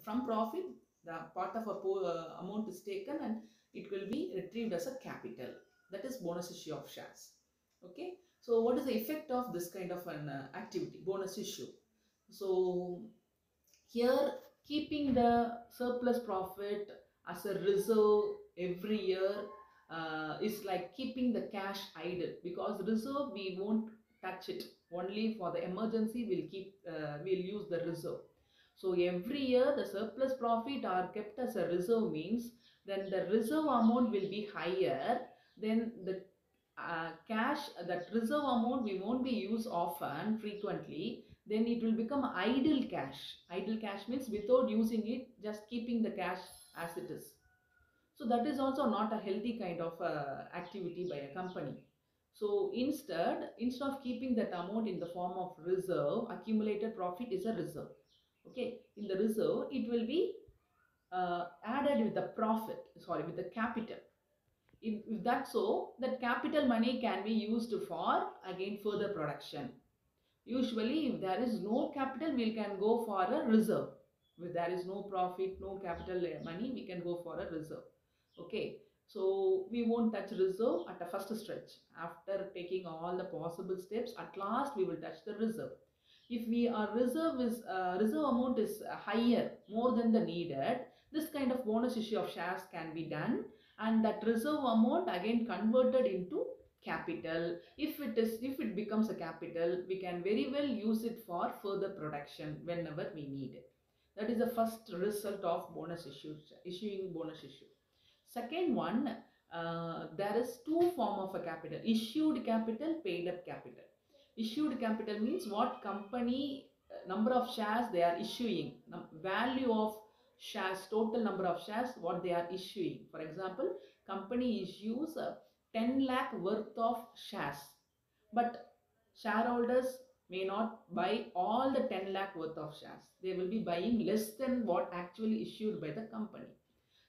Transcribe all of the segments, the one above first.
from profit, the part of amount is taken and it will be retrieved as a capital. That is bonus issue of shares. Okay, so what is the effect of this kind of an activity, bonus issue? So here, keeping the surplus profit as a reserve every year is like keeping the cash idle, because reserve we won't touch it, only for the emergency we'll use the reserve. So every year the surplus profit are kept as a reserve means then the reserve amount will be higher, then the cash, that reserve amount we won't be used often frequently, then it will become idle cash. Idle cash means without using it, just keeping the cash as it is. So that is also not a healthy kind of activity by a company. So instead of keeping that amount in the form of reserve, accumulated profit is a reserve. Okay, in the reserve it will be added with the with the capital. If that's so, that capital money can be used for again further production. Usually, if there is no capital, we can go for a reserve. If there is no profit, no capital money, we can go for a reserve. Okay, so we won't touch reserve at the first stretch. After taking all the possible steps, at last we will touch the reserve. If our reserve amount is higher, more than the needed, this kind of bonus issue of shares can be done, and that reserve amount again converted into capital. If it becomes a capital, we can very well use it for further production whenever we need it. That is the first result of bonus issues, issuing bonus issue. Second one, there is two form of a capital: issued capital, paid up capital. Issued capital means what company number of shares they are issuing, value of shares, total number of shares what they are issuing. For example, company issues 10 lakh worth of shares, but shareholders may not buy all the 10 lakh worth of shares. They will be buying less than what actually issued by the company.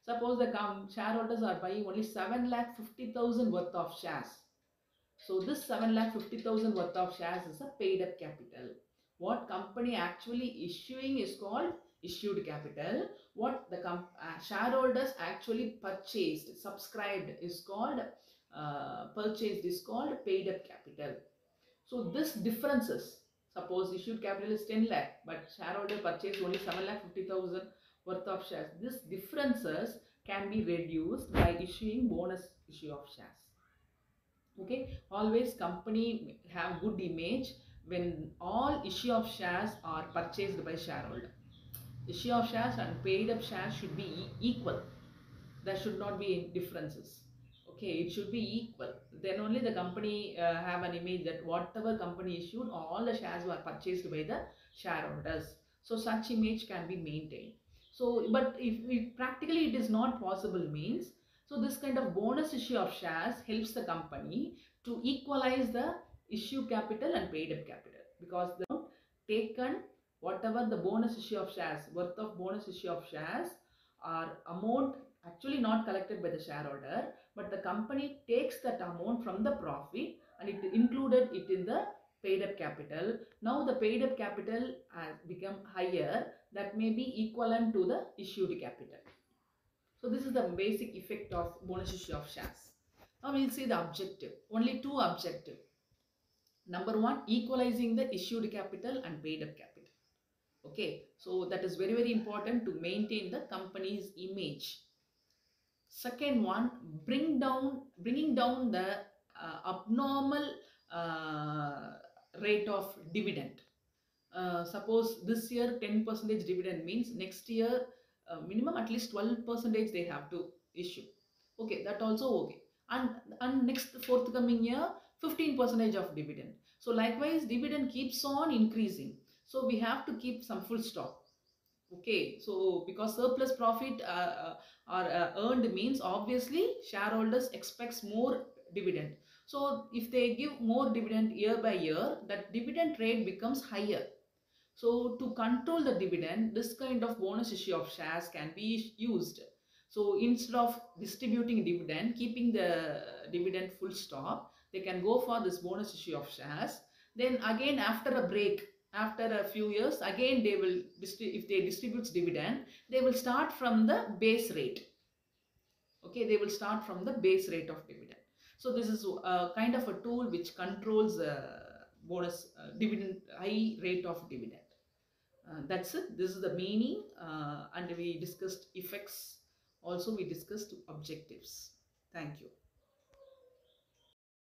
Suppose the shareholders are buying only 7,50,000 worth of shares. So this 7,50,000 worth of shares is a paid up capital. What company actually issuing is called issued capital. What the shareholders actually purchased, subscribed is called purchased is called paid up capital. So this differences, suppose issued capital is 10 lakh, but shareholder purchased only 7,50,000 worth of shares. This differences can be reduced by issuing bonus issue of shares. Okay, always company have good image when all issue of shares are purchased by shareholder. Issue of shares and paid up shares should be equal. There should not be differences. Okay, it should be equal. Then only the company have an image that whatever company issued, all the shares were purchased by the shareholders. So such image can be maintained. So, but if practically it is not possible means, so this kind of bonus issue of shares helps the company to equalize the issue capital and paid up capital, because they have taken whatever the bonus issue of shares, worth of bonus issue of shares are amount actually not collected by the shareholder, but the company takes that amount from the profit and it included it in the paid up capital. Now the paid up capital has become higher, that may be equivalent to the issued capital. So this is the basic effect of bonus issue of shares. Now we will see the objective. Only two objective. Number one, equalizing the issued capital and paid up capital. Okay, so that is very, very important to maintain the company's image. Second one, bringing down the abnormal rate of dividend. Suppose this year 10% dividend means next year minimum at least 12% they have to issue. Okay, that also okay. And next forthcoming year 15% of dividend. So likewise dividend keeps on increasing. So we have to keep some full stop. Okay, so because surplus profit are earned means obviously shareholders expects more dividend. So if they give more dividend year by year, that dividend rate becomes higher. So to control the dividend, this kind of bonus issue of shares can be used. So instead of distributing dividend, keeping the dividend full stop, they can go for this bonus issue of shares. Then again after a break, After a few years, again they will, if they distributes dividend, they will start from the base rate. Okay, they will start from the base rate of dividend. So this is a kind of a tool which controls bonus dividend, high rate of dividend. That's it. This is the meaning, and we discussed effects. Also, we discussed objectives. Thank you.